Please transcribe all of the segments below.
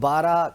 12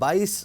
22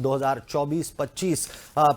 2024-25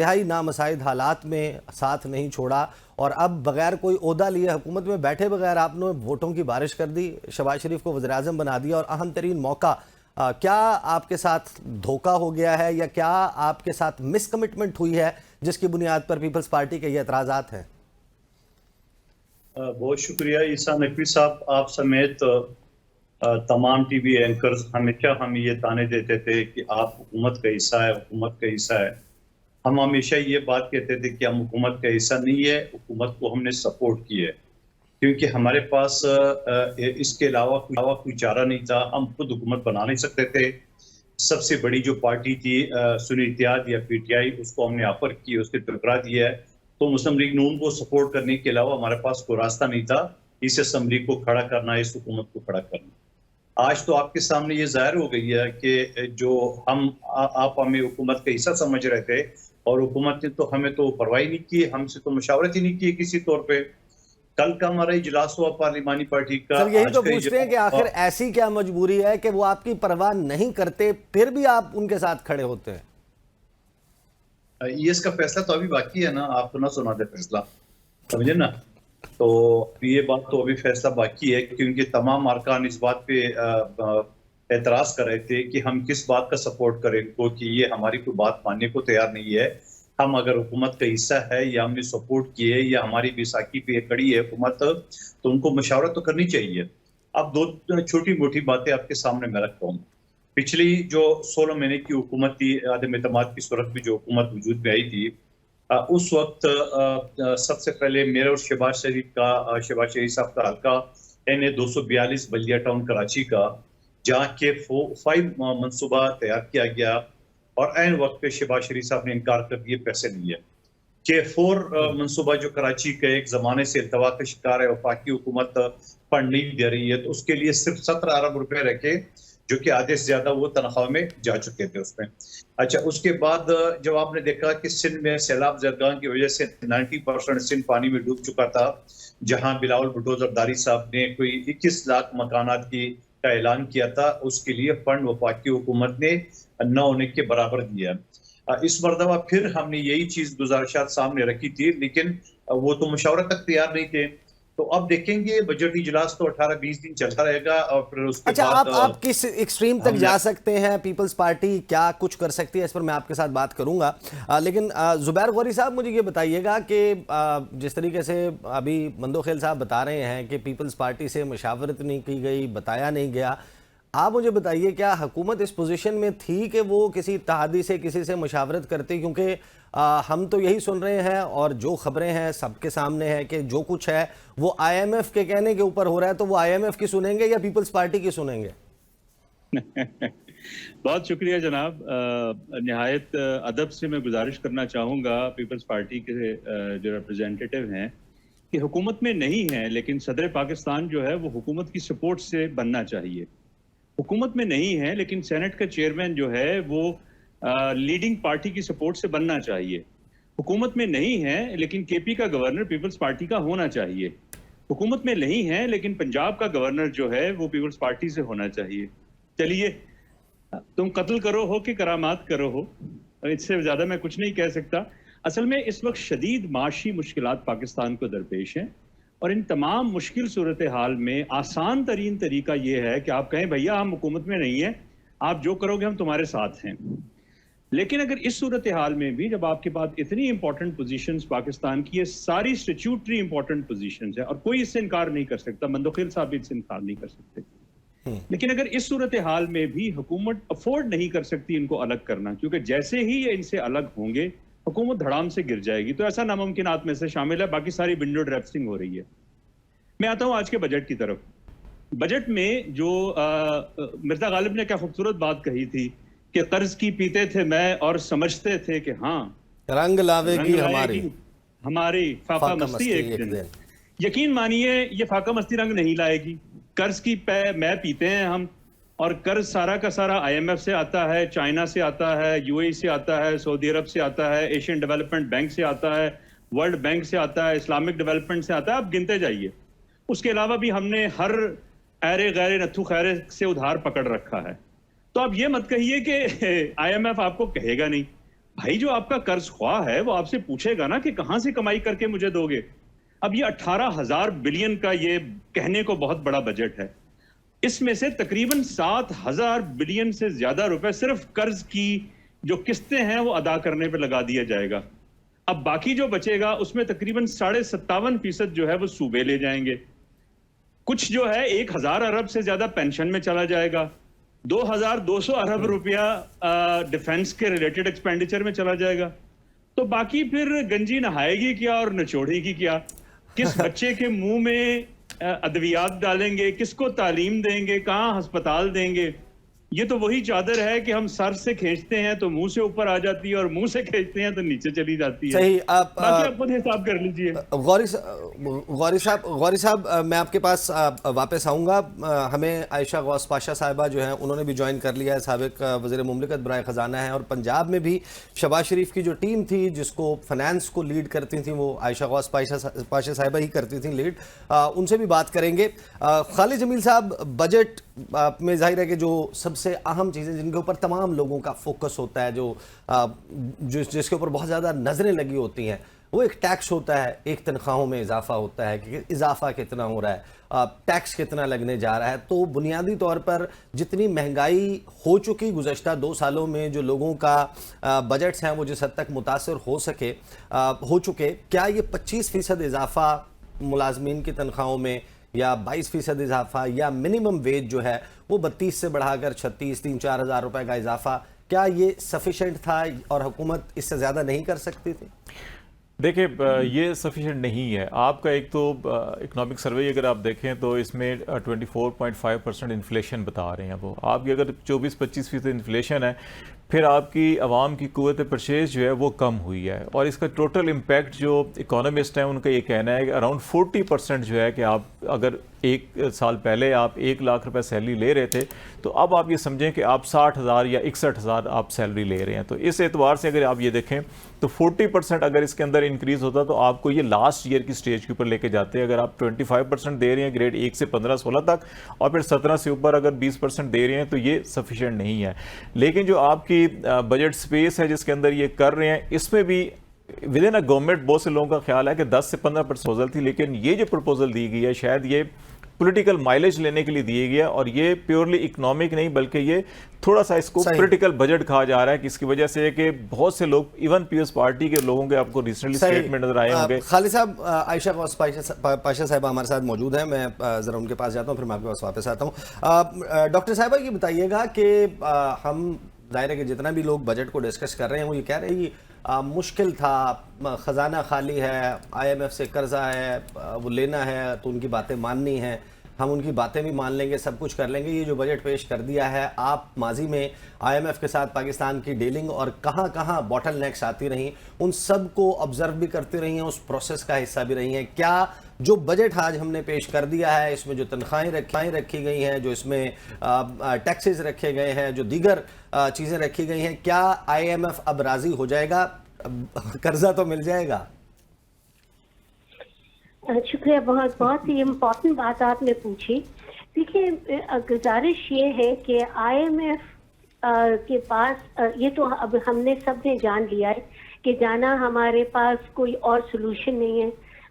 انتہائی نامساعد حالات میں ساتھ نہیں چھوڑا، اور اب بغیر کوئی عہدہ لیے حکومت میں بیٹھے بغیر آپ نے ووٹوں کی بارش کر دی، شہباز شریف کو وزیر اعظم بنا دیا، اور اہم ترین موقع کیا آپ کے ساتھ دھوکہ ہو گیا ہے یا کیا آپ کے ساتھ مس کمٹمنٹ ہوئی ہے جس کی بنیاد پر پیپلز پارٹی کے یہ اعتراضات ہیں؟ بہت شکریہ عیسیٰ نقوی صاحب، آپ سمیت تمام ٹی وی اینکرز ہمیشہ ہم یہ تانے دیتے تھے کہ آپ حکومت کا حصہ ہے، حکومت کا حصہ ہے۔ ہم ہمیشہ یہ بات کہتے تھے کہ ہم حکومت کا حصہ نہیں ہے، حکومت کو ہم نے سپورٹ کی ہے، کیونکہ ہمارے پاس اس کے علاوہ کوئی چارہ نہیں تھا، ہم خود حکومت بنا نہیں سکتے تھے۔ سب سے بڑی جو پارٹی تھی سنی اتحاد یا پی ٹی آئی، اس کو ہم نے آفر کی، اس نے ٹھکرا دیا ہے، تو مسلم لیگ نون کو سپورٹ کرنے کے علاوہ ہمارے پاس کوئی راستہ نہیں تھا اس اسمبلی کو کھڑا کرنا، اس حکومت کو کھڑا کرنا۔ آج تو آپ کے سامنے یہ ظاہر ہو گئی ہے کہ جو آپ ہمیں حکومت کا حصہ سمجھ رہے تھے، اور حکومت نے تو ہمیں تو پرواہ نہیں کی، ہم سے تو مشاورت ہی نہیں کی کسی طور پہ۔ کل کا ہمارا اجلاس ہوا پارلیمانی پارٹی کا، سر یہی تو پوچھتے ہیں کہ آخر ایسی کیا مجبوری ہے کہ وہ آپ کی پرواہ نہیں کرتے پھر بھی آپ ان کے ساتھ کھڑے ہوتے ہیں؟ یہ اس کا فیصلہ تو ابھی باقی ہے نا، آپ تو نہ سنا دے فیصلہ، سمجھے نا؟ تو یہ بات تو ابھی فیصلہ باقی ہے، کیونکہ تمام ارکان اس بات پہ اعتراض کر رہے تھے کہ ہم کس بات کا سپورٹ کریں کو، کہ یہ ہماری کوئی بات ماننے کو تیار نہیں ہے۔ ہم اگر حکومت کا حصہ ہے یا ہم نے سپورٹ کیے یا ہماری بیساکھی پہ کڑی ہے حکومت، تو ان کو مشاورت تو کرنی چاہیے۔ اب دو چھوٹی موٹی باتیں آپ کے سامنے میں رکھتا ہوں۔ پچھلی جو 16 مہینے کی حکومت تھی، عدم اعتماد کی صورت میں جو حکومت وجود میں آئی تھی، اس وقت سب سے پہلے میرے اور شہباز شریف صاحب کا حلقہ NA 242 بلدیہ ٹاؤن کراچی کا، جہاں K5 منصوبہ تیار کیا گیا، اور عین وقت پہ شہباز شریف صاحب نے انکار کر دیے، پیسے نہیں ہے۔ K4 منصوبہ جو کراچی کا ایک زمانے سے التوا کا شکار ہے، وفاقی حکومت فنڈ نہیں دے رہی ہے، تو اس کے لیے صرف 17 ارب روپے رکھے، جو کہ آدھے سے زیادہ وہ تنخواہ میں جا چکے تھے اس میں۔ اچھا، اس کے بعد جب آپ نے دیکھا کہ سندھ میں سیلاب زدگان کی وجہ سے 90% سندھ پانی میں ڈوب چکا تھا، جہاں بلاول بھٹو زرداری صاحب نے کوئی 21 لاکھ مکانات کا اعلان کیا تھا، اس کے لیے فنڈ وفاقی حکومت نے نہ ہونے کے برابر دیا۔ اس مرتبہ پھر ہم نے یہی چیز گزارشات سامنے رکھی تھی، لیکن وہ تو مشاورت تک تیار نہیں تھے۔ تو اب دیکھیں گے بجٹ اجلاس تو 18-20 دن چلتا رہے گا، اور پھر اس کے بعد آپ کس ایکسٹریم تک جا سکتے ہیں، پیپلز پارٹی کیا کچھ کر سکتی ہے، اس پر میں آپ کے ساتھ بات کروں گا۔ لیکن زبیر غوری صاحب مجھے یہ بتائیے گا کہ جس طریقے سے ابھی مندوخیل صاحب بتا رہے ہیں کہ پیپلز پارٹی سے مشاورت نہیں کی گئی، بتایا نہیں گیا، آپ مجھے بتائیے کیا حکومت اس پوزیشن میں تھی کہ وہ کسی اتحادی سے کسی سے مشاورت کرتی؟ کیونکہ ہم تو یہی سن رہے ہیں اور جو خبریں ہیں سب کے سامنے ہے کہ جو کچھ ہے وہ IMF کے کہنے کے اوپر ہو رہا ہے، تو وہ IMF کی سنیں گے یا پیپلز پارٹی کی سنیں گے؟ بہت شکریہ جناب، نہایت ادب سے میں گزارش کرنا چاہوں گا پیپلز پارٹی کے جو ریپرزینٹیٹیو ہیں کہ حکومت میں نہیں ہیں، لیکن صدر پاکستان جو ہے وہ حکومت کی سپورٹ سے بننا چاہیے۔ حکومت میں نہیں ہے لیکن سینٹ کا چیئرمین جو ہے وہ لیڈنگ پارٹی کی سپورٹ سے بننا چاہیے۔ حکومت میں نہیں ہے لیکن KP کا گورنر پیپلز پارٹی کا ہونا چاہیے۔ حکومت میں نہیں ہے لیکن پنجاب کا گورنر جو ہے وہ پیپلز پارٹی سے ہونا چاہیے۔ چلیے، تم قتل کرو ہو کہ کرامات کرو ہو، اس سے زیادہ میں کچھ نہیں کہہ سکتا۔ اصل میں اس وقت شدید معاشی مشکلات پاکستان کو درپیش ہیں، اور ان تمام مشکل صورتحال میں آسان ترین طریقہ یہ ہے کہ آپ کہیں بھیا ہم حکومت میں نہیں ہیں، آپ جو کرو گے ہم تمہارے ساتھ ہیں۔ لیکن اگر اس صورتحال میں بھی جب آپ کے پاس اتنی امپورٹنٹ پوزیشنز پاکستان کی، یہ ساری اسٹیچوٹری امپورٹنٹ پوزیشنز ہیں اور کوئی اس سے انکار نہیں کر سکتا، مندوخیل صاحب بھی اس سے انکار نہیں کر سکتے، لیکن اگر اس صورتحال میں بھی حکومت افورڈ نہیں کر سکتی ان کو الگ کرنا، کیونکہ جیسے ہی یہ ان سے الگ ہوں گے حکومت دھڑام سے گر جائے گی، تو ایسا ناممکنات میں سے شامل ہے، باقی ساری ونڈو ڈریسنگ ہو رہی ہے۔ میں آتا ہوں آج کے بجٹ کی طرف۔ بجٹ میں جو مرزا غالب نے کیا خوبصورت بات کہی تھی کہ قرض کی پیتے تھے میں اور سمجھتے تھے کہ ہاں رنگ لاوے گی ہماری فاقہ مستی ایک دن۔ یقین مانیے یہ فاقہ مستی رنگ نہیں لائے گی۔ قرض کی میں پیتے ہیں ہم، اور قرض سارا کا سارا IMF سے آتا ہے، چائنا سے آتا ہے، UAE سے آتا ہے، سعودی عرب سے آتا ہے، ایشین ڈیولپمنٹ بینک سے آتا ہے، ورلڈ بینک سے آتا ہے، اسلامک ڈیولپمنٹ سے آتا ہے، آپ گنتے جائیے۔ اس کے علاوہ بھی ہم نے ہر ایرے غیر نتھو خیرے سے ادھار پکڑ رکھا ہے۔ تو اب یہ مت کہیے کہ IMF آپ کو کہے گا نہیں، بھائی جو آپ کا قرض خواہ ہے وہ آپ سے پوچھے گا نا کہ کہاں سے کمائی کر کے مجھے دو گے. اب یہ 18,000 بلین کا یہ کہنے کو بہت بڑا بجٹ ہے. اس میں سے تقریباً 7,000 بلین سے زیادہ روپے صرف قرض کی جو قسطیں ہیں وہ ادا کرنے پہ لگا دیا جائے گا. اب باقی جو بچے گا اس میں تقریباً 57.5% جو ہے وہ صوبے لے جائیں گے. کچھ جو ہے 1,000 ارب سے زیادہ پینشن میں چلا جائے گا. 2,200 ارب روپیہ ڈیفنس کے ریلیٹڈ ایکسپینڈیچر میں چلا جائے گا. تو باقی پھر گنجی نہائے گی کیا اور نچوڑے گی کیا؟ کس بچے کے منہ میں ادویات ڈالیں گے, کس کو تعلیم دیں گے, کہاں ہسپتال دیں گے؟ یہ تو وہی چادر ہے کہ ہم سر سے کھینچتے ہیں تو منہ سے اوپر آ جاتی ہے اور منہ سے کھینچتے ہیں تو نیچے چلی جاتی ہے. صحیح. باقی آپ خود حساب کر لیجئے. غوری صاحب میں آپ کے پاس واپس آؤں گا. ہمیں عائشہ غوث پاشا صاحبہ جو ہیں انہوں نے بھی جوائن کر لیا ہے, سابق وزیر مملکت برائے خزانہ ہیں, اور پنجاب میں بھی شہباز شریف کی جو ٹیم تھی جس کو فنانس کو لیڈ کرتی تھیں وہ عائشہ غوث پاشا صاحبہ ہی کرتی تھیں لیڈ. ان سے بھی بات کریں گے. خالد جمیل صاحب, بجٹ میں ظاہر ہے کہ جو سب سے اہم چیزیں جن کے اوپر تمام لوگوں کا فوکس ہوتا ہے, جس کے اوپر بہت زیادہ نظریں لگی ہوتی ہیں, وہ ایک ٹیکس ہوتا ہے. ایک تنخواہوں میں اضافہ ہوتا ہے کہ اضافہ کتنا ہو رہا ہے, ٹیکس کتنا لگنے جا رہا ہے. تو بنیادی طور پر جتنی مہنگائی ہو چکی گزشتہ 2 سالوں میں, جو لوگوں کا بجٹس ہیں وہ جس حد تک متاثر ہو چکے, کیا یہ 25% اضافہ ملازمین کی تنخواہوں میں یا 22% اضافہ یا منیمم ویج جو ہے وہ 32 سے بڑھا کر 36 3-4 ہزار روپے کا اضافہ, کیا یہ سفیشینٹ تھا اور حکومت اس سے زیادہ نہیں کر سکتی تھی؟ دیکھیں یہ سفیشینٹ نہیں ہے. آپ کا ایک تو اکنامک سروے اگر آپ دیکھیں تو اس میں 24.5% انفلیشن بتا رہے ہیں. وہ آپ کی اگر 24-25% انفلیشن ہے, پھر آپ کی عوام کی قوت پرچیز جو ہے وہ کم ہوئی ہے, اور اس کا ٹوٹل امپیکٹ جو اکانومسٹ ہیں ان کا یہ کہنا ہے کہ اراؤنڈ 40% جو ہے کہ آپ اگر 1 سال پہلے آپ 1 لاکھ روپے سیلری لے رہے تھے تو اب آپ یہ سمجھیں کہ آپ 60,000 یا 61,000 آپ سیلری لے رہے ہیں. تو اس اعتبار سے اگر آپ یہ دیکھیں تو 40% اگر اس کے اندر انکریز ہوتا تو آپ کو یہ لاسٹ ایئر کی سٹیج کے اوپر لے کے جاتے ہیں. اگر آپ 25% دے رہے ہیں گریڈ 1 سے 15-16 تک, اور پھر 17 سے اوپر اگر 20% دے رہے ہیں تو یہ سفیشینٹ نہیں ہے. لیکن جو آپ کی بجٹ سپیس ہے جس کے اندر یہ کر رہے ہیں, اس میں بھی ود ان اے گورنمنٹ بہت سے لوگوں کا خیال ہے کہ 10 سے 15% پروپوزل تھی, لیکن یہ جو پروپوزل دی گئی ہے شاید یہ پولیٹیکل مائلیج لینے کے لیے دی گئی ہے, اور یہ پیورلی اکنامک نہیں بلکہ یہ تھوڑا سا اس کو پولیٹیکل بجٹ کہا جا رہا ہے, اس کی وجہ سے کہ بہت سے لوگ ایون پیس پارٹی کے لوگوں کے آپ کو ریسنٹلی اسٹیٹمنٹ نظر آئے ہوں گے. خالد صاحب, عائشہ غوث پاشا صاحبہ ہمارے ساتھ موجود ہیں, میں ذرا ان کے پاس جاتا ہوں پھر میں آپ کے پاس واپس آتا ہوں. ڈاکٹر صاحبہ یہ بتائیے گا کہ ہم ظاہر ہے کہ جتنا بھی لوگ بجٹ کو ڈسکس کر رہے ہیں وہ یہ کہہ رہے ہیں یہ مشکل تھا, خزانہ خالی ہے, IMF سے قرضہ ہے, وہ لینا ہے تو ان کی باتیں ماننی ہیں, ہم ان کی باتیں بھی مان لیں گے, سب کچھ کر لیں گے. یہ جو بجٹ پیش کر دیا ہے, آپ ماضی میں IMF کے ساتھ پاکستان کی ڈیلنگ اور کہاں کہاں باٹل نیکس آتی رہیں ان سب کو آبزرو بھی کرتی رہی ہیں, اس پروسیس کا حصہ بھی رہی ہیں. کیا جو بجٹ آج ہم نے پیش کر دیا ہے اس میں جو تنخواہیں رکھی گئی ہیں, جو اس میں ٹیکسز رکھے گئے ہیں, جو دیگر چیزیں رکھی گئی ہیں, کیا IMF اب راضی ہو جائے گا, قرضہ تو مل جائے گا؟ شکریہ, بہت ہی امپورٹنٹ بات آپ نے پوچھی. دیکھیے گزارش یہ ہے کہ IMF کے پاس یہ تو اب ہم نے سب نے جان لیا ہے کہ جانا ہمارے پاس کوئی اور سولوشن نہیں ہے,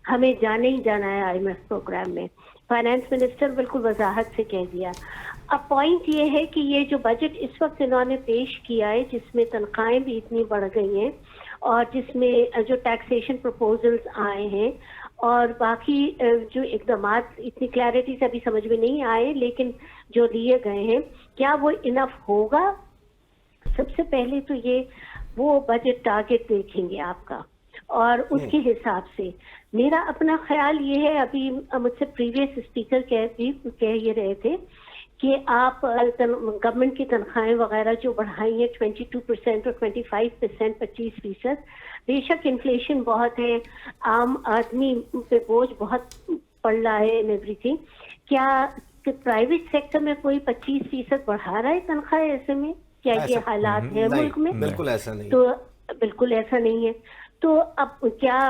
ہمیں جانا ہی جانا ہے IMF پروگرام میں. فائنانس منسٹر بالکل وضاحت سے کہہ دیا. اب پوائنٹ یہ ہے کہ یہ جو بجٹ اس وقت انہوں نے پیش کیا ہے جس میں تنخواہیں بھی اتنی بڑھ گئی ہیں اور جس میں جو ٹیکسیشن پروپوزلز آئے ہیں اور باقی جو اقدامات اتنی کلیئرٹی سے ابھی سمجھ میں نہیں آئے لیکن جو لیے گئے ہیں, کیا وہ انف ہوگا؟ سب سے پہلے تو یہ وہ بجٹ ٹارگٹ دیکھیں گے آپ کا, اور اس کے حساب سے میرا اپنا خیال یہ ہے, ابھی مجھ سے پریویس اسپیکر کہہ یہ رہے تھے کہ آپ گورنمنٹ کی تنخواہیں وغیرہ جو بڑھائی ہیں 22% اور 25%, 25%, بے شک انفلیشن بہت ہے, عام آدمی پہ بوجھ بہت پڑ رہا ہے ان ایوری تھنگ. کیا پرائیویٹ سیکٹر میں کوئی 25% بڑھا رہا ہے تنخواہ ایسے میں؟ کیا یہ حالات ہے ملک میں؟ بالکل ایسا نہیں. تو بالکل ایسا نہیں ہے. تو اب کیا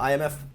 IMF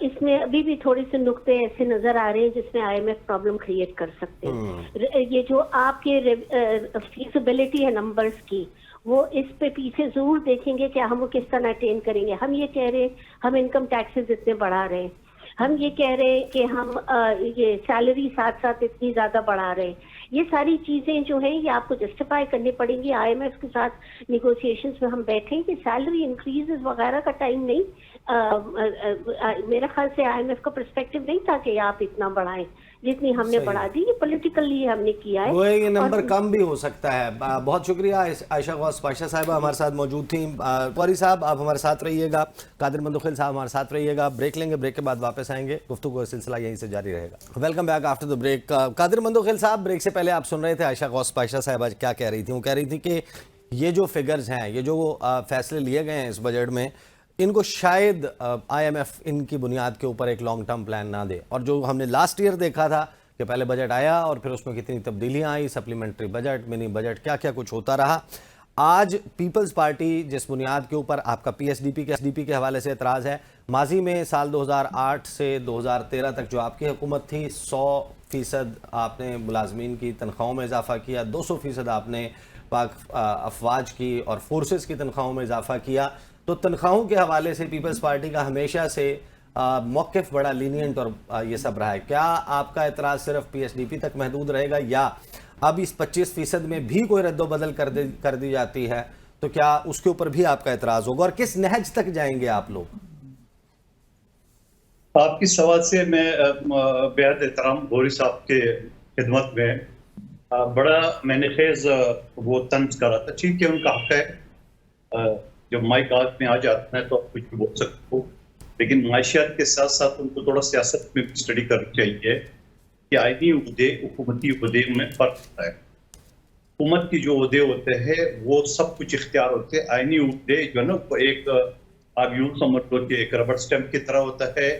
اس میں ابھی بھی تھوڑے سے نقطے ایسے نظر آ رہے ہیں جس میں I M F problem create کر سکتے ہیں. یہ جو آپ کے فیزیبلٹی ہے نمبرز کی, وہ اس پہ پیچھے ضرور دیکھیں گے کہ ہم وہ کس طرح اٹین کریں گے. ہم یہ کہہ رہے ہیں ہم انکم ٹیکسز اتنے بڑھا رہے ہیں, ہم یہ کہہ رہے ہیں کہ ہم یہ سیلری ساتھ ساتھ اتنی زیادہ بڑھا رہے ہیں. یہ ساری چیزیں جو ہیں یہ آپ کو جسٹیفائی کرنی پڑیں گی. آئی ایم ایف کے ساتھ نیگوسیشنز میں ہم بیٹھیں کہ سیلری انکریزز وغیرہ کا ٹائم نہیں. میرا خیال سے آئی ایم ایف کا پرسپیکٹو نہیں تھا کہ آپ اتنا بڑھائیں جتنی ہم نے بڑھا دی. یہ پولیٹیکلی ہم نے کیا ہے, وہ یہ نمبر کم بھی ہو سکتا ہے. بہت شکریہ عائشہ غوث پاشا صاحبہ ہمارے ساتھ موجود تھیں. قوری صاحب آپ ہمارے ساتھ رہیے گا, قادر مندوخیل صاحب ہمارے ساتھ رہیے گا. بریک لیں گے, بریک کے بعد واپس آئیں گے, گفتگو کا سلسلہ یہیں سے جاری رہے گا. Welcome back after the break. Qadir Mandokhail sahib, break سے پہلے آپ سن رہے تھے عائشہ غوث پاشا صاحبہ کیا کہہ رہی تھی. وہ کہہ رہی تھی کہ یہ جو فگرز ہیں, یہ جو فیصلے لیے گئے ہیں اس بجٹ میں, ان کو شاید آئی ایم ایف ان کی بنیاد کے اوپر ایک لانگ ٹرم پلان نہ دے. اور جو ہم نے لاسٹ ایئر دیکھا تھا کہ پہلے بجٹ آیا اور پھر اس میں کتنی تبدیلیاں آئی, سپلیمنٹری بجٹ, منی بجٹ, کیا کیا کچھ ہوتا رہا. آج پیپلز پارٹی جس بنیاد کے اوپر آپ کا ایس ڈی پی کے حوالے سے اعتراض ہے, ماضی میں سال 2008 سے 2013 تک جو آپ کی حکومت تھی 100% آپ نے ملازمین کی تنخواہوں میں اضافہ کیا, 200% آپ نے پاک افواج کی اور فورسز کی تنخواہوں میں اضافہ کیا. تو تنخواہوں کے حوالے سے پیپلز پارٹی کا ہمیشہ سے موقف بڑا لینینٹ اور یہ سب رہا ہے. کیا آپ کا اعتراض صرف ایس ڈی پی تک محدود رہے گا, یا اب اس 25% میں بھی کوئی رد و بدل کر دی جاتی ہے تو کیا اس کے اوپر بھی آپ کا اعتراض ہوگا, اور کس نہج تک جائیں گے آپ لوگ؟ آپ کی سوال سے میں بےحد احترام غوری صاحب کے خدمت میں بڑا میں نے خیز وہ طنز کرا تھا. ٹھیک ہے, ان کا حق ہے, جب مائک میں آ جاتا ہے تو آپ کچھ بھی بول سکتے ہو, لیکن معاشیات کے ساتھ ساتھ ان کو تھوڑا سیاست میں بھی اسٹڈی کرنی چاہیے کہ آئینی عہدے حکومتی عہدے میں فرق ہوتا ہے. حکومت کی جو عہدے ہوتے ہیں وہ سب کچھ اختیار ہوتے ہیں. آئینی عہدے جو ہے نا وہ ایک آپ یوں سمجھ لو کہ ایک ربڑ اسٹیمپ کی طرح ہوتا ہے,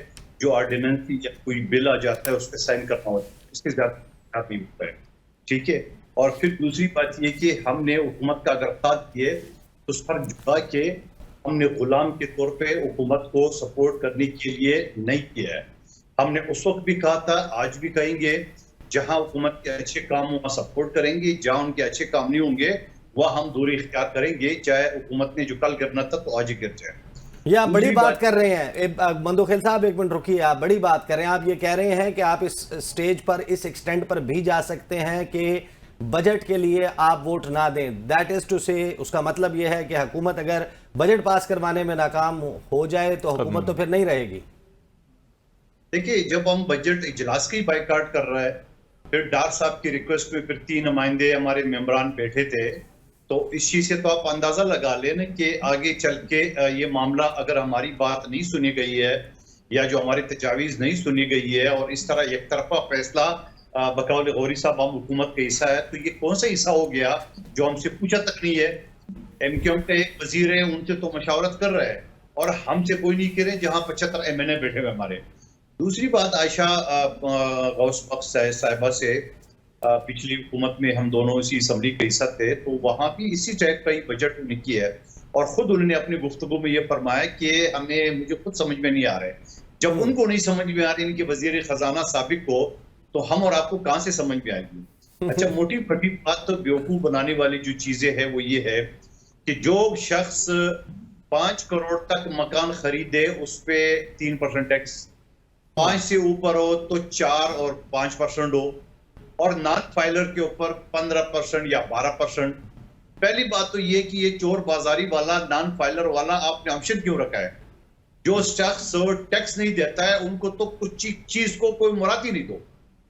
جو آرڈیننس یا کوئی بل آ جاتا ہے اس پہ سائن کرنا ہوتا ہے, اس کے زیادہ نہیں ہوتا ہے. ٹھیک ہے, اور پھر دوسری بات یہ کہ ہم نے حکومت کا اگر ساتھ کیے تو اس پر جھکا کے ہم نے غلام کے طور پہ حکومت کو سپورٹ کرنے کے لیے نہیں کیا ہے. ہم نے اس وقت بھی کہا تھا, آج بھی کہیں گے, جہاں حکومت کے اچھے کام وہاں سپورٹ کریں گے, جہاں ان کے اچھے کام نہیں ہوں گے وہ ہم دوری اختیار کریں گے, چاہے حکومت نے جو کل کرنا تھا تو آج ہی گر جائے. یہ آپ بڑی بات کر رہے ہیں. مندوخیل صاحب ایک منٹ رکیے, آپ بڑی بات کر رہے ہیں. آپ یہ کہہ رہے ہیں کہ آپ اس سٹیج پر, اس ایکسٹینٹ پر بھی جا سکتے ہیں کہ بجٹ کے لیے آپ ووٹ نہ دیں. دیٹ از ٹو سے, اس کا مطلب یہ ہے کہ حکومت اگر بجٹ پاس کروانے میں ناکام ہو جائے تو حکومت تو پھر نہیں رہے گی. دیکھیے, جب ہم بجٹ اجلاس کی بائیکاٹ کر رہے ہیں, پھر ڈار صاحب کی ریکویسٹ میں پھر 3 نمائندے ہمارے ممبران بیٹھے تھے, تو اس چیز سے تو آپ اندازہ لگا لیں کہ آگے چل کے یہ معاملہ اگر ہماری بات نہیں سنی گئی ہے یا جو ہماری تجاویز نہیں سنی گئی ہے اور اس طرح ایک طرفہ فیصلہ بقول غوری صاحب ہم حکومت کا حصہ ہے, تو یہ کون سا حصہ ہو گیا جو ہم سے پوچھا تک نہیں ہے. ایم کیو ایم کے وزیر ہیں, ان سے تو مشاورت کر رہے ہیں اور ہم سے کوئی نہیں کرے, جہاں 75 ایم این اے بیٹھے ہوئے ہمارے. دوسری بات, عائشہ غوث بخش صاحبہ سے پچھلی حکومت میں ہم دونوں اسی اسمبلی کے حصہ تھے, تو وہاں بھی اسی ٹائپ کا ہی بجٹ انہوں نے کیا ہے, اور خود انہوں نے اپنی گفتگو میں یہ فرمایا کہ مجھے خود سمجھ میں نہیں آ رہے. جب ان کو نہیں سمجھ میں آ رہی ان کے وزیر خزانہ سابق کو, تو ہم اور آپ کو کہاں سے سمجھ میں آئے گی. اچھا, موٹی بڑی بات تو بیوقوف بنانے والی جو چیزیں ہیں وہ یہ ہے کہ جو شخص 5 کروڑ تک مکان خریدے اس پہ 3% ٹیکس, 5 سے اوپر ہو تو 4 اور 5% ہو, اور نان فائلر کے اوپر 15% یا 12%. پہلی بات تو یہ کہ یہ چور بازاری والا نان فائلر والا آپ نے آپشن کیوں رکھا ہے؟ جو شخص ٹیکس نہیں دیتا ہے ان کو تو کچھ چیز کو کوئی مراد ہی نہیں. دو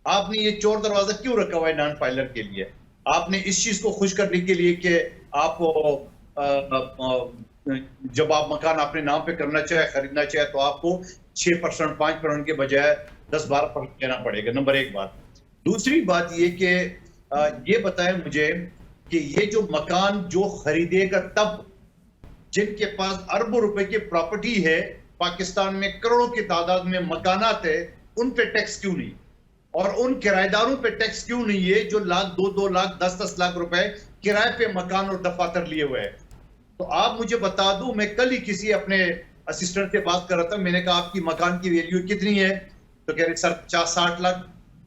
آپ نے یہ چور دروازہ کیوں رکھا ہوا ہے نان فائلر کے لیے؟ آپ نے اس چیز کو خوش کرنے کے لیے کہ آپ جب آپ مکان اپنے نام پہ کرنا چاہے, خریدنا چاہے, تو آپ کو 6% 5% کے بجائے 10-12% دینا پڑے گا. نمبر 1 بات. دوسری بات یہ کہ یہ بتائیں مجھے کہ یہ جو مکان جو خریدے گا, تب جن کے پاس اربوں روپے کی پراپرٹی ہے, پاکستان میں کروڑوں کی تعداد میں مکانات ہے, ان پہ ٹیکس کیوں نہیں؟ اور ان کرایہ داروں پہ ٹیکس کیوں نہیں ہے جو 1,00,000 2 لاکھ 10 لاکھ روپے کرائے پہ مکان اور دفاتر لیے ہوئے ہیں؟ تو آپ مجھے بتا دوں, میں کل ہی کسی اپنے اسسٹنٹ سے بات کر رہا تھا, میں نے کہا آپ کی مکان کی ویلیو کتنی ہے, تو کہہ رہے سر 50-60 لاکھ.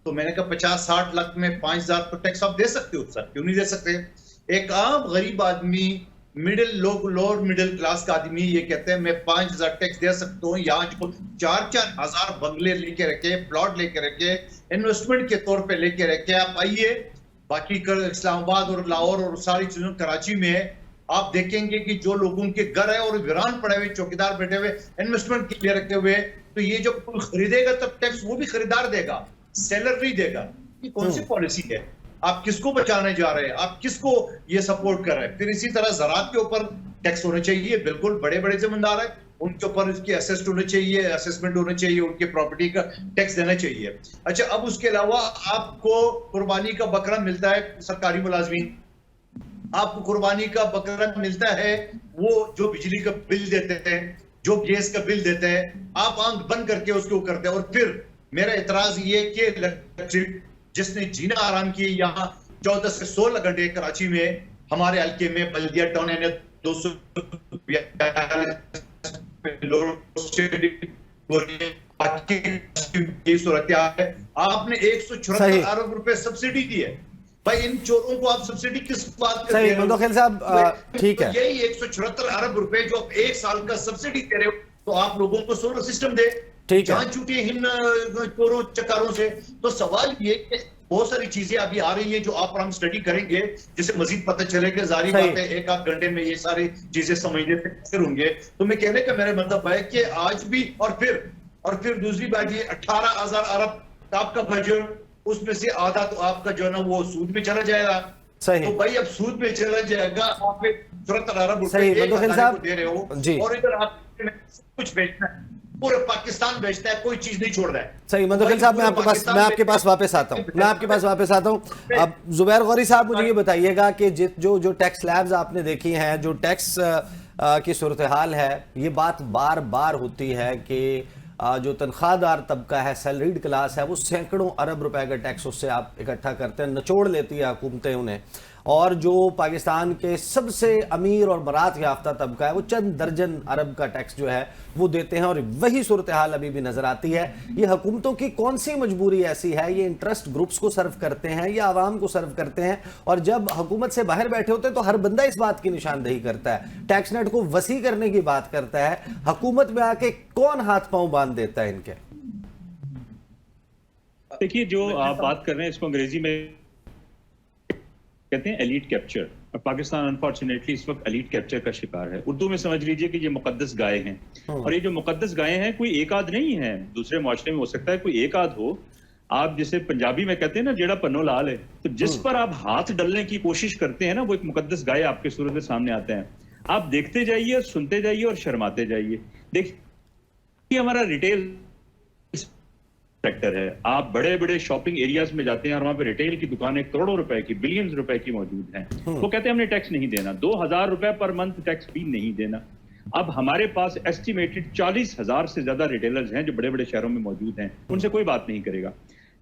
تو میں نے کہا 50-60 لاکھ میں 5,000 تو ٹیکس آپ دے سکتے ہو سر, کیوں نہیں دے سکتے؟ ایک عام غریب آدمی, لوور مڈل کلاس کا آدمی یہ کہتے ہیں میں 5,000 ٹیکس دے سکتا ہوں. یہاں جو 4,000 بنگلے لے کے رکھے, پلاٹ لے کے رکھے, انویسٹمنٹ کے طور پہ لے کے رکھے, آپ آئیے باقی اسلام آباد اور لاہور اور ساری چیزوں کراچی میں آپ دیکھیں گے کہ جو لوگوں کے گھر ہے اور ویران پڑے ہوئے, چوکیدار بیٹھے ہوئے, انویسٹمنٹ کے لیے رکھے ہوئے, تو یہ جو کوئی خریدے گا تب ٹیکس وہ بھی خریدار دے گا, سیلر نہیں دے گا. یہ کون سی پالیسی ہے؟ آپ کس کو بچانے جا رہے ہیں؟ آپ کس کو یہ سپورٹ کر رہے ہیں؟ پھر اسی طرح زراعت کے اوپر ٹیکس ہونا چاہیے, بالکل بڑے بڑے زمیندار ہیں ان کے اوپر اس کی اسسٹ ہونا چاہیے, اسسمنٹ ہونا چاہیے, ان کے پراپرٹی کا ٹیکس دینا چاہیے. اچھا, اب اس کے علاوہ آپ کو قربانی کا بکرا ملتا ہے سرکاری ملازمین, آپ کو قربانی کا بکرا ملتا ہے وہ جو بجلی کا بل دیتے ہیں, جو گیس کا بل دیتے ہیں, آپ آنکھ بند کر کے اس کو کرتے ہیں. اور پھر میرا اعتراض یہ کہ الیکٹرک جس نے جینا آرام کی, یہاں 14 سے 16 گھنٹے کراچی میں ہمارے حلقے میں بلدیہ ٹاؤن نے 200 صورتحال ہے. آپ نے 174 ارب روپے سبسڈی دی ہے. بھائی ان چوروں کو آپ سبسڈی کس بات کا دے رہے ہو؟ منتخب صاحب ٹھیک ہے, یہی 174 ارب روپے جو آپ 1 سال کا سبسڈی دے رہے ہو, تو آپ لوگوں کو سولر سسٹم دے, جہاں چھوٹے ان چوروں چکاروں سے. تو سوال یہ کہ بہت ساری چیزیں ابھی آ رہی ہیں جو آپ اور ہم سٹڈی کریں گے, جسے مزید پتہ چلے کہ ظاہری بات ہے 1-8 گھنٹے میں یہ ساری چیزیں سمجھنے سے کثر ہوں گے. تو میں کہنے کا میرا مطلب ہے کہ آج بھی, اور پھر دوسری بات یہ 18,000 ارب آپ کا بجٹ, اس میں سے آدھا تو آپ کا جو ہے نا وہ سود میں چلا جائے گا. تو بھائی اب سود میں چلا جائے گا, آپ 74 ارب روپے ایک ادارے کو دے رہے ہو, اور ادھر آپ کچھ بیچنا ہے, پورے پاکستان بیچتا ہے, کوئی چیز نہیں چھوڑ رہا ہے. صحیح منتخب صاحب, میں آپ کے پاس واپس آتا ہوں. اب زبیر غوری صاحب مجھے یہ بتائیے گا کہ جو ٹیکس لیبز آپ نے دیکھی ہیں, جو ٹیکس کی صورتحال ہے, یہ بات بار بار ہوتی ہے کہ جو تنخواہ دار طبقہ ہے, سیلریڈ کلاس ہے, وہ سینکڑوں ارب روپے کا ٹیکس اس سے آپ اکٹھا کرتے ہیں, نچوڑ لیتی ہے حکومتیں انہیں. اور جو پاکستان کے سب سے امیر اور برات یافتہ طبقہ ہے, وہ چند درجن ارب کا ٹیکس جو ہے وہ دیتے ہیں. اور وہی صورتحال ابھی بھی نظر آتی ہے. یہ حکومتوں کی کون سی مجبوری ایسی ہے؟ یہ انٹرسٹ گروپس کو سرو کرتے ہیں یا عوام کو سرو کرتے ہیں؟ اور جب حکومت سے باہر بیٹھے ہوتے ہیں تو ہر بندہ اس بات کی نشاندہی کرتا ہے, ٹیکس نیٹ کو وسیع کرنے کی بات کرتا ہے. حکومت میں آ کے کون ہاتھ پاؤں باندھ دیتا ہے ان کے؟ دیکھیے, جو آپ بات کر رہے ہیں اس کو انگریزی میں کہتے ہیں ایلیٹ کیپچر, اور پاکستان انفارچونیٹلی اس وقت ایلیٹ کیپچر کا شکار ہے. اردو میں سمجھ لیجئے کہ یہ مقدس گائے ہیں, اور یہ جو مقدس گائے ہیں کوئی ایک آدھ نہیں ہے. دوسرے معاشرے میں ہو سکتا ہے کوئی ایک آدھ ہو, آپ جسے پنجابی میں کہتے ہیں نا جیڑا پنو لال ہے, تو جس پر آپ ہاتھ ڈلنے کی کوشش کرتے ہیں نا, وہ ایک مقدس گائے آپ کے صورت میں سامنے آتے ہیں. آپ دیکھتے جائیے, سنتے جائیے اور شرماتے جائیے. دیکھیے ہمارا ریٹیل سیکٹر ہے, آپ بڑے بڑے شاپنگ ایریاز میں جاتے ہیں اور وہاں پہ ریٹیل کی دکانیں کروڑوں روپے کی, بلینز روپے کی موجود ہیں. وہ کہتے ہیں ہم نے ٹیکس نہیں دینا, 2,000 روپے پر منتھ ٹیکس بھی نہیں دینا. اب ہمارے پاس ایسٹیمیٹڈ 40,000 سے زیادہ ریٹیلرز ہیں جو بڑے بڑے شہروں میں موجود ہیں, ان سے کوئی بات نہیں کرے گا.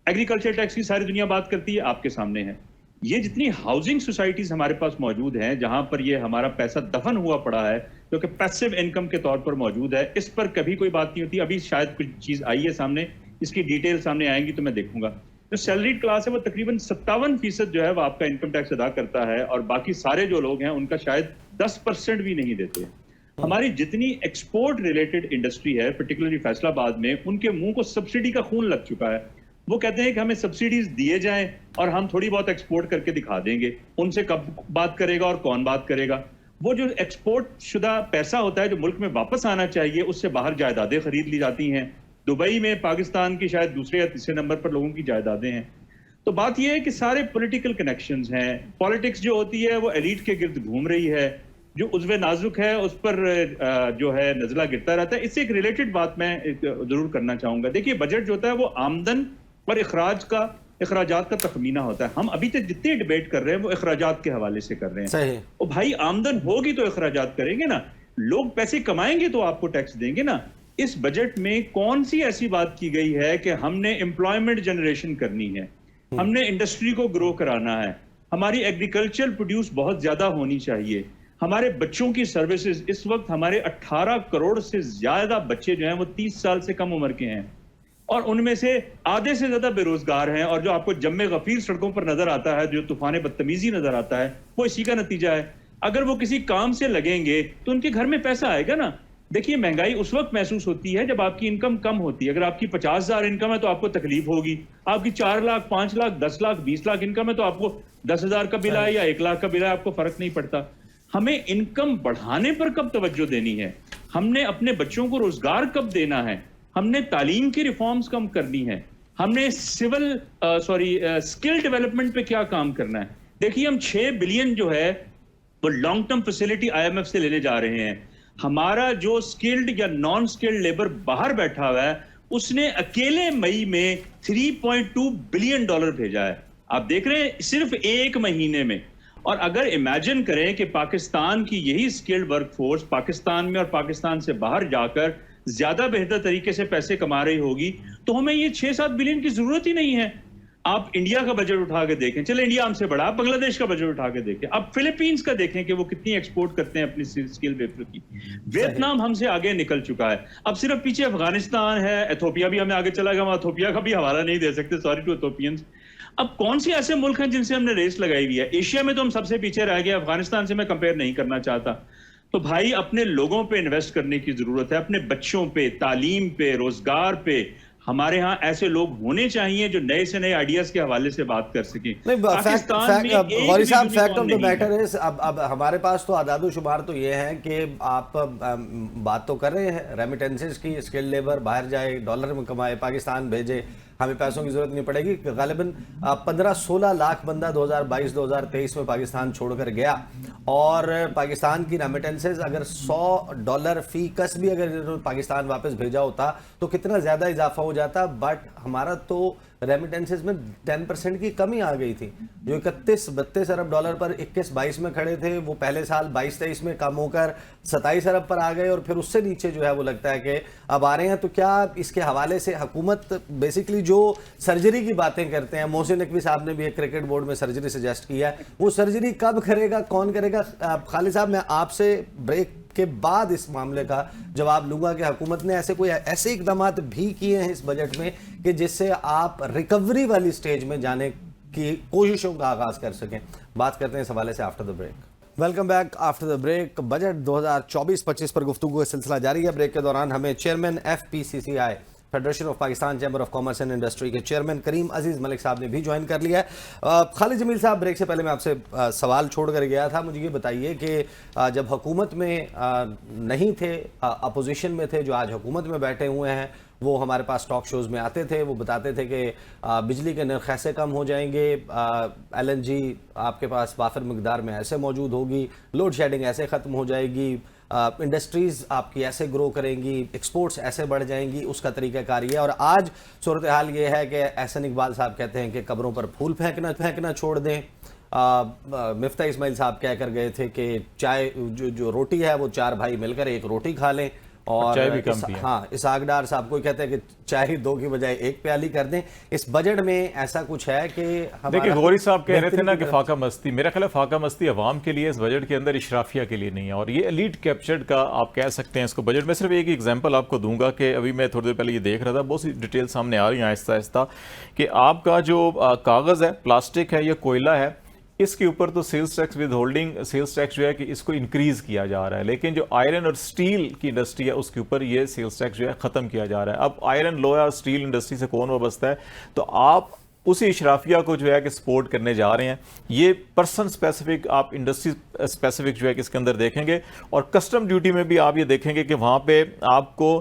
ایگریکلچر ٹیکس کی ساری دنیا بات کرتی ہے, آپ کے سامنے ہے. یہ جتنی ہاؤسنگ سوسائٹیز ہمارے پاس موجود ہیں جہاں پر یہ ہمارا پیسہ دفن ہوا پڑا ہے, جو کہ پیسو انکم کے طور پر موجود ہے, اس پر کبھی کوئی بات نہیں ہوتی. ابھی شاید کچھ چیز آئی ہے سامنے, اس کی ڈیٹیل سامنے آئیں گی تو میں دیکھوں گا. جو سیلریڈ کلاس ہے وہ تقریباً 57% جو ہے وہ آپ کا انکم ٹیکس ادا کرتا ہے, اور باقی سارے جو لوگ ہیں ان کا شاید 10% بھی نہیں دیتے. ہماری جتنی ایکسپورٹ ریلیٹڈ انڈسٹری ہے پرٹیکولرلی فیصل آباد میں, ان کے منہ کو سبسڈی کا خون لگ چکا ہے. وہ کہتے ہیں کہ ہمیں سبسڈیز دیے جائیں اور ہم تھوڑی بہت ایکسپورٹ کر کے دکھا دیں گے. ان سے کب بات کرے گا اور کون بات کرے گا؟ وہ جو ایکسپورٹ شدہ پیسہ ہوتا ہے جو ملک میں واپس آنا چاہیے, اس سے باہر جائیدادیں خرید لی جاتی ہیں. دبئی میں پاکستان کی شاید دوسرے یا تیسرے نمبر پر لوگوں کی جائیدادیں ہیں. تو بات یہ ہے کہ سارے پولیٹیکل کنیکشنز ہیں. پالیٹکس جو ہوتی ہے وہ ایلیٹ کے گرد گھوم رہی ہے, جو عضو نازک ہے اس پر جو ہے نزلہ گرتا رہتا ہے. اس سے ایک ریلیٹڈ بات میں ضرور کرنا چاہوں گا. دیکھیے, بجٹ جو ہوتا ہے وہ آمدن اور اخراجات کا تخمینہ ہوتا ہے. ہم ابھی تک جتنے ڈیبیٹ کر رہے ہیں وہ اخراجات کے حوالے سے کر رہے ہیں. اور بھائی آمدن ہوگی تو اخراجات کریں گے نا, لوگ پیسے کمائیں گے تو آپ کو ٹیکس دیں گے نا. اس بجٹ میں کون سی ایسی بات کی گئی ہے کہ ہم نے امپلائمنٹ جنریشن کرنی ہے, ہم نے انڈسٹری کو گرو کرانا ہے, ہماری ایگریکلچر پروڈیوس بہت زیادہ ہونی چاہیے, ہمارے بچوں کی سروسز، اس وقت ہمارے 18 کروڑ سے زیادہ بچے جو ہیں وہ 30 سال سے کم عمر کے ہیں، اور ان میں سے آدھے سے زیادہ بے روزگار ہیں، اور جو آپ کو جم غفیر سڑکوں پر نظر آتا ہے، جو طوفان بدتمیزی نظر آتا ہے، وہ اسی کا نتیجہ ہے۔ اگر وہ کسی کام سے لگیں گے تو ان کے گھر میں پیسہ آئے گا نا۔ دیکھیے مہنگائی اس وقت محسوس ہوتی ہے جب آپ کی انکم کم ہوتی ہے۔ اگر آپ کی 50,000 انکم ہے تو آپ کو تکلیف ہوگی، آپ کی 4 لاکھ 5 لاکھ 10 لاکھ 20 لاکھ انکم ہے تو آپ کو 10,000 کا بل آئے یا 1 لاکھ کا بل آئے، آپ کو فرق نہیں پڑتا۔ ہمیں انکم بڑھانے پر کب توجہ دینی ہے، ہم نے اپنے بچوں کو روزگار کب دینا ہے، ہم نے تعلیم کی ریفارمز کم کرنی ہے، ہم نے اسکل ڈیولپمنٹ پہ کیا کام کرنا ہے۔ دیکھیے ہم 6 بلین جو ہے وہ لانگ ٹرم فیسلٹی IMF سے لینے جا رہے ہیں۔ ہمارا جو سکلڈ یا نان سکلڈ لیبر باہر بیٹھا ہوا ہے، اس نے اکیلے مئی میں $3.2 بلین بھیجا ہے، آپ دیکھ رہے ہیں صرف ایک مہینے میں۔ اور اگر امیجن کریں کہ پاکستان کی یہی سکلڈ ورک فورس پاکستان میں اور پاکستان سے باہر جا کر زیادہ بہتر طریقے سے پیسے کما رہی ہوگی تو ہمیں یہ 6-7 بلین کی ضرورت ہی نہیں ہے۔ آپ انڈیا کا بجٹ اٹھا کے دیکھیں، چلے انڈیا ہم سے بڑا، آپ بنگلہ دیش کا بجٹ اٹھا کے دیکھیں، اب فلپینز کا دیکھیں کہ وہ کتنی ایکسپورٹ کرتے ہیں اپنی سکل پیپر کی۔ ویتنام ہم سے آگے نکل چکا ہے، اب صرف پیچھے افغانستان ہے، ایتھوپیا بھی ہمیں آگے چلا گیا، ہم ایتھوپیا کا بھی حوالہ نہیں دے سکتے، سوری ٹو ایتھوپینز۔ اب کون سے ایسے ملک ہیں جن سے ہم نے ریس لگائی ہوئی ہے؟ ایشیا میں تو ہم سب سے پیچھے رہ گئے، افغانستان سے میں کمپیئر نہیں کرنا چاہتا۔ تو بھائی اپنے لوگوں پہ انویسٹ کرنے کی ضرورت ہے، اپنے بچوں پہ، تعلیم پہ، روزگار پہ۔ ہمارے ہاں ایسے لوگ ہونے چاہیے جو نئے سے نئے آئیڈیاز کے حوالے سے بات کر سکیں۔ غوری صاحب، فیکٹ آف دا میٹر ہے، اب ہمارے پاس تو اعداد و شمار تو یہ ہیں کہ آپ بات تو کر رہے ہیں ریمیٹنسز کی، اسکل لیبر باہر جائے، ڈالر میں کمائے، پاکستان بھیجے، ہمیں پیسوں کی ضرورت نہیں پڑے گی۔ غالباً 15-16 لاکھ بندہ 2022-2023 میں پاکستان چھوڑ کر گیا، اور پاکستان کی ریمیٹنسز اگر $100 فی کس بھی اگر پاکستان واپس بھیجا ہوتا تو کتنا زیادہ اضافہ ہو جاتا۔ بٹ ہمارا تو ریمیٹنسز میں 10% کی کمی آ گئی تھی، جو 31-32 ارب ڈالر پر 21-22 میں کھڑے تھے، وہ پہلے سال 22-23 میں کم ہو کر 27 ارب پر آ گئے، اور پھر اس سے نیچے جو ہے وہ لگتا ہے کہ اب آ رہے ہیں۔ تو کیا اس کے حوالے سے حکومت بیسیکلی جو سرجری کی باتیں کرتے ہیں، محسن نقوی صاحب نے بھی ایک کرکٹ بورڈ میں سرجری سجیسٹ کیا ہے، وہ سرجری کب کرے گا، کون کرے گا؟ خالد صاحب، میں آپ سے بریک کے بعد اس معاملے کا جواب لوں گا کہ حکومت نے ایسے اقدامات بھی کیے ہیں اس بجٹ میں کہ جس سے آپ ریکوری والی سٹیج میں جانے کی کوششوں کا آغاز کر سکیں۔ بات کرتے ہیں اس حوالے سے after the break. Welcome back after the break. Budget 2024-25 پر گفتگو کا سلسلہ جاری ہے۔ بریک کے دوران ہمیں chairman FPCCI federation of Pakistan chamber of commerce and industry کے چیئرمین کریم عزیز ملک صاحب نے بھی جوائن کر لیا ہے۔ خالد جمیل صاحب، بریک سے پہلے میں آپ سے سوال چھوڑ کر گیا تھا، مجھے یہ بتائیے کہ جب حکومت میں نہیں تھے، اپوزیشن میں تھے، جو آج حکومت میں بیٹھے ہوئے ہیں، وہ ہمارے پاس ٹاک شوز میں آتے تھے، وہ بتاتے تھے کہ بجلی کے نرخ ایسے کم ہو جائیں گے، LNG آپ کے پاس وافر مقدار میں ایسے موجود ہوگی، لوڈ شیڈنگ ایسے ختم ہو جائے گی، انڈسٹریز آپ کی ایسے گرو کریں گی، ایکسپورٹس ایسے بڑھ جائیں گی، اس کا طریقہ کار یہ ہے۔ اور آج صورتحال یہ ہے کہ احسن اقبال صاحب کہتے ہیں کہ قبروں پر پھول پھینکنا چھوڑ دیں۔ مفتاح اسماعیل صاحب کہہ کر گئے تھے کہ چائے جو روٹی ہے وہ 4 بھائی مل کر ایک روٹی کھا لیں، اور اسحاق ڈار صاحب کو کہتے ہیں کہ چائے 2 کی بجائے 1 پیالی کر دیں۔ اس بجٹ میں ایسا کچھ ہے کہ دیکھیں، غوری صاحب کہہ رہے تھے نا کہ فاقہ مستی، میرا خیال ہے فاقہ مستی عوام کے لیے اس بجٹ کے اندر اشرافیہ کے لیے نہیں ہے، اور یہ ایلیٹ کیپچرڈ کا آپ کہہ سکتے ہیں اس کو بجٹ میں۔ صرف ایک ایگزامپل آپ کو دوں گا کہ ابھی میں تھوڑی دیر پہلے یہ دیکھ رہا تھا، بہت سی ڈیٹیل سامنے آ رہی ہیں آہستہ آہستہ، کہ آپ کا جو کاغذ ہے، پلاسٹک ہے یا کوئلہ ہے، اس کے اوپر تو sales tax withholding sales tax جو ہے کہ اس کو انکریز کیا جا رہا ہے، لیکن جو آئرن اور سٹیل کی انڈسٹری ہے اس کے اوپر یہ سیلز ٹیکس جو ہے ختم کیا جا رہا ہے۔ اب آئرن لوہا اور سٹیل انڈسٹری سے کون وابستہ ہے؟ تو آپ اسی اشرافیہ کو جو ہے کہ سپورٹ کرنے جا رہے ہیں۔ یہ پرسن اسپیسیفک، آپ انڈسٹری اسپیسیفک جو ہے کہ اس کے اندر دیکھیں گے، اور کسٹم ڈیوٹی میں بھی آپ یہ دیکھیں گے کہ وہاں پہ آپ کو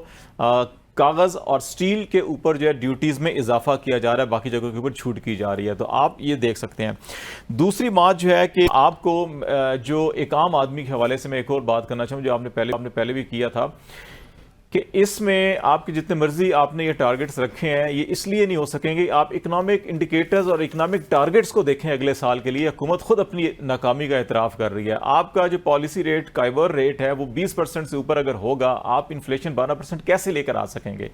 کاغذ اور سٹیل کے اوپر جو ہے ڈیوٹیز میں اضافہ کیا جا رہا ہے، باقی جگہوں کے اوپر چھوٹ کی جا رہی ہے، تو آپ یہ دیکھ سکتے ہیں۔ دوسری بات جو ہے کہ آپ کو جو ایک عام آدمی کے حوالے سے میں ایک اور بات کرنا چاہوں جو آپ نے پہلے بھی کیا تھا، کہ اس میں آپ کے جتنے مرضی آپ نے یہ ٹارگٹس رکھے ہیں یہ اس لیے نہیں ہو سکیں گے. آپ اکنامک انڈیکیٹرز اور اکنامک ٹارگٹس کو دیکھیں اگلے سال کے لیے. حکومت خود اپنی ناکامی کا اعتراف کر رہی ہے. آپ کا جو پالیسی ریٹ کائیور ریٹ ہے وہ 20% سے اوپر اگر ہوگا, آپ انفلیشن 12% کیسے لے کر آ سکیں گے؟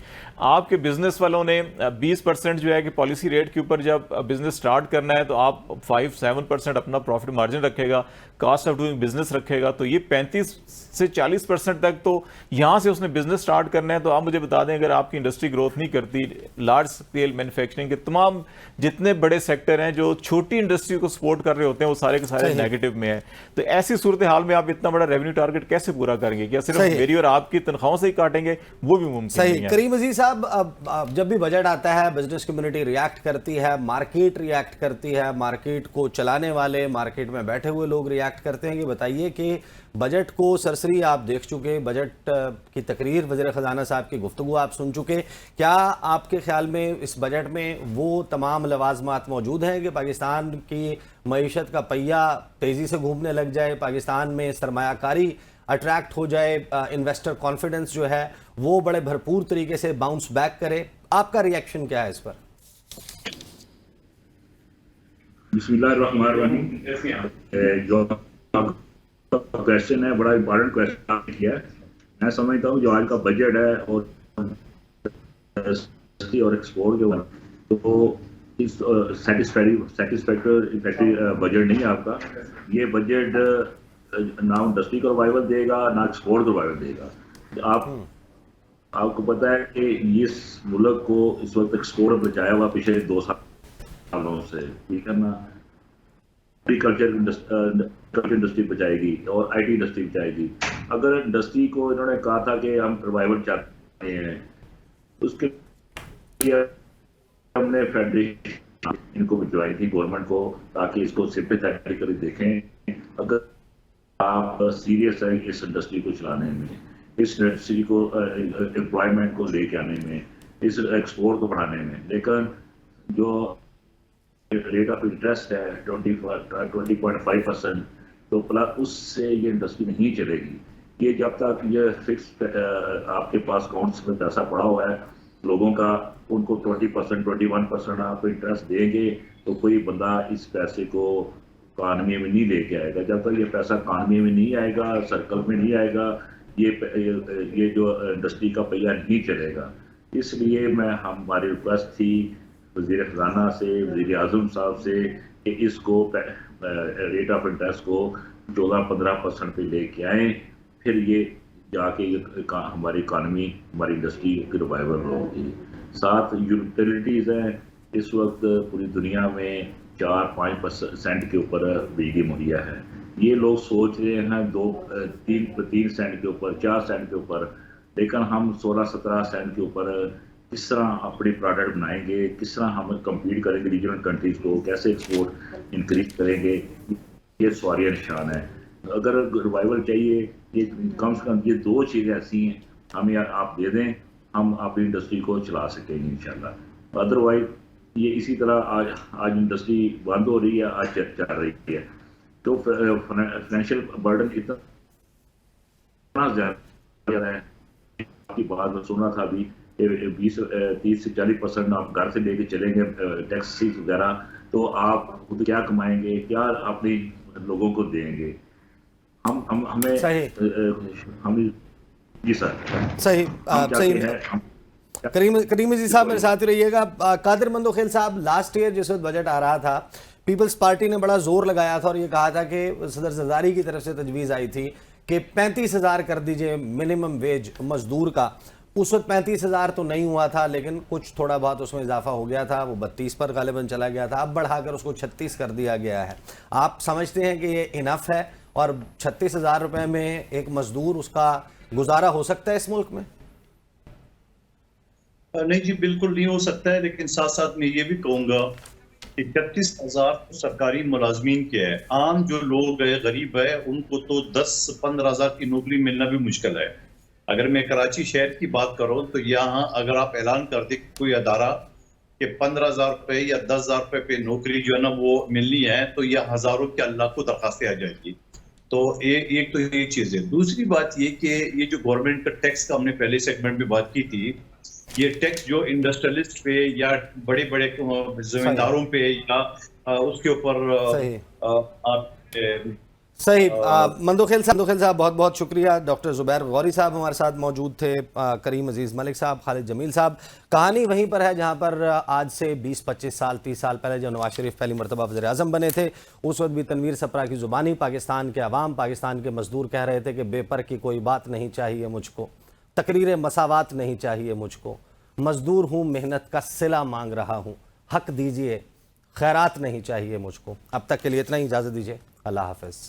آپ کے بزنس والوں نے 20% جو ہے کہ پالیسی ریٹ کے اوپر جب بزنس سٹارٹ کرنا ہے تو آپ 5-7% اپنا پروفٹ مارجن رکھے گا, کاسٹ آف ڈوئنگ بزنس رکھے گا, تو یہ 35 سے 40% تک تو یہاں سے اس نے بزنس سٹارٹ کرنا ہے. تو آپ مجھے بتا دیں اگر آپ کی انڈسٹری گروتھ نہیں کرتی, لارج اسکیل مینوفیکچرنگ کے تمام جتنے بڑے سیکٹر ہیں جو چھوٹی انڈسٹری کو سپورٹ کر رہے ہوتے ہیں وہ سارے کے سارے نیگیٹو میں ہیں, تو ایسی صورتحال میں آپ اتنا بڑا ریونیو ٹارگٹ کیسے پورا کریں گے؟ کیا صرف میری اور آپ کی تنخواہوں سے ہی کاٹیں گے؟ وہ بھی ممکن نہیں ہے. کریم عزیز صاحب, اب جب بھی بجٹ آتا ہے بزنس کمیونٹی ریاکٹ کرتی ہے, مارکیٹ ریاکٹ کرتی ہے, مارکیٹ کو چلانے والے, مارکیٹ میں بیٹھے ہوئے لوگ ریاکٹ کرتے ہیں. یہ بتائیے کہ بجٹ کو سرسری آپ دیکھ چکے, بجٹ کی تقریر وزیر خزانہ صاحب کی گفتگو آپ سن چکے, کیا آپ کے خیال میں اس بجٹ میں وہ تمام لوازمات موجود ہیں کہ پاکستان کی معیشت کا پہیہ تیزی سے گھومنے لگ جائے, پاکستان میں سرمایہ کاری اٹریکٹ ہو جائے, انویسٹر کانفیڈنس جو ہے وہ بڑے بھرپور طریقے سے باؤنس بیک کرے؟ آپ کا ریئیکشن کیا ہے اس پر؟ بسم اللہ الرحمن الرحیم. جو کویشچن ہے بڑا امپورٹنٹ کویشچن آپ نے کیا ہے. میں سمجھتا ہوں جو آج کا بجٹ ہے اور ایکسپورٹ جو ہے تو سیٹسفیکٹری بجٹ نہیں ہے آپ کا. یہ بجٹ نہ انڈسٹری کو ریوائول دے گا نہ ایکسپورٹ کو ریوائول دے گا. آپ کو پتہ ہے کہ اس ملک کو اس وقت ایکسپورٹ بچایا ہوا پچھلے 2 سالوں سے, ٹھیک ہے نا. ایگریکلچر انڈسٹری بچائے گی اور آئی ٹی انڈسٹری بچائے گی. اگر انڈسٹری کو انہوں نے کہا تھا کہ ہم ریوائول چاہتے ہیں, اس کے لیے ہم نے فیڈریشن ان کو بھجوائی تھی گورنمنٹ کو تاکہ اس کو سمپیتھیٹکلی دیکھیں. اگر آپ سیریس ہیں اس انڈسٹری کو چلانے میں, اس انڈسٹری کو امپلائمنٹ کو لے کے آنے میں, اس ایکسپورٹ کو بڑھانے میں, لیکن جو ریٹ آف انٹرسٹ ہے 20.5%, تو اس سے یہ انڈسٹری نہیں چلے گی. یہ جب تک یہ فکس آپ کے پاس اکاؤنٹس میں پیسہ پڑا ہوا ہے لوگوں کا, ان کو 20% 21% آپ انٹرسٹ دیں گے تو کوئی بندہ اس پیسے کو اکانومی میں نہیں لے کے آئے گا. جب تک یہ پیسہ اکانومی میں نہیں آئے گا, سرکل میں نہیں آئے گا, یہ جو انڈسٹری کا پہیہ نہیں چلے گا. اس لیے ہماری ریکویسٹ تھی وزیر خزانہ سے, وزیر اعظم صاحب سے, کہ اس کو ریٹ آف انٹرسٹ کو 14-15% پہ لے کے آئیں, پھر یہ جا کے ہماری اکانومی, ہماری انڈسٹری کی ریوائول ہوگی. 7 یوٹیلیٹیز ہیں اس وقت پوری دنیا میں 4-5% کے اوپر بجلی مہیا ہے. یہ لوگ سوچ رہے ہیں 3 سینٹ کے اوپر, 4 سینٹ کے اوپر, لیکن ہم 16-17 سینٹ کے اوپر کس طرح اپنی پروڈکٹ بنائیں گے, کس طرح ہم کمپیٹ کریں گے ریجنل کنٹریز کو, کیسے ایکسپورٹ انکریز کریں گے, یہ سوالیہ نشان ہے. اگر ریوائول چاہیے یہ کم سے کم یہ 2 چیزیں ایسی ہیں ہمیں آپ دے دیں, ہم اپنی انڈسٹری کو چلا سکیں گے انشاءاللہ. ادروائز یہ اسی طرح آج انڈسٹری بند ہو رہی ہے, آج چل رہی ہے, تو فائنینشیل برڈن اتنا زیادہ ہے. آپ کی بات میں سنا تھا ابھی 30 سے 40% آپ گھر سے لے کے چلیں گے ٹیکسیز وغیرہ, تو آپ خود کیا کمائیں گے, کیا اپنے لوگوں کو دیں گے؟ ہمیں جی سر صحیح. کریم عزیز صاحب میرے ساتھ ہی رہیے گا. قادر مندوخیل صاحب, لاسٹ ایئر جس وقت بجٹ آ رہا تھا پیپلز پارٹی نے بڑا زور لگایا تھا اور یہ کہا تھا کہ صدر زرداری کی طرف سے تجویز آئی تھی کہ 35,000 کر دیجئے منیمم ویج مزدور کا. اس وقت 35,000 تو نہیں ہوا تھا, لیکن کچھ تھوڑا بہت اس میں اضافہ ہو گیا تھا, وہ 32 پر غالباً چلا گیا تھا. اب بڑھا کر اس کو 36 کر دیا گیا ہے. آپ سمجھتے ہیں کہ یہ انف ہے اور 36,000 روپے میں ایک مزدور اس کا گزارا ہو سکتا ہے اس ملک میں؟ نہیں جی, بالکل نہیں ہو سکتا ہے. لیکن ساتھ ساتھ میں یہ بھی کہوں گا کہ 36,000 سرکاری ملازمین کے ہے, عام جو لوگ ہے, غریب ہے, ان کو تو 10-15,000 کی نوکری ملنا بھی مشکل ہے. اگر میں کراچی شہر کی بات کروں تو یہاں اگر آپ اعلان کر دیں کوئی ادارہ کہ 15,000 روپے یا 10,000 روپے پہ نوکری جو ہے نا وہ ملنی ہے, تو یہ ہزاروں کے اللہ کو درخواستیں آ جائیں گی. تو ایک تو یہ چیز ہے. دوسری بات یہ کہ یہ جو گورنمنٹ کا ٹیکس کا ہم نے پہلے سیگمنٹ میں بات کی تھی, یہ ٹیکس جو انڈسٹریلسٹ پہ یا بڑے بڑے زمینداروں پہ یا اس کے اوپر آپ صحیح. مندوخیل صاحب بہت بہت شکریہ. ڈاکٹر زبیر غوری صاحب ہمارے ساتھ موجود تھے, کریم عزیز ملک صاحب, خالد جمیل صاحب. کہانی وہیں پر ہے جہاں پر آج سے 20-25 سال 30 سال پہلے جب نواز شریف پہلی مرتبہ وزیر اعظم بنے تھے, اس وقت بھی تنویر سپرا کی زبانی پاکستان کے عوام, پاکستان کے مزدور کہہ رہے تھے کہ بے پر کی کوئی بات نہیں چاہیے مجھ کو, تقریر مساوات نہیں چاہیے مجھ کو, مزدور ہوں, محنت کا صلہ مانگ رہا ہوں, حق دیجئے, خیرات نہیں چاہیے مجھ کو. اب تک کے لیے اتنا ہی, اجازت دیجئے, اللہ حافظ.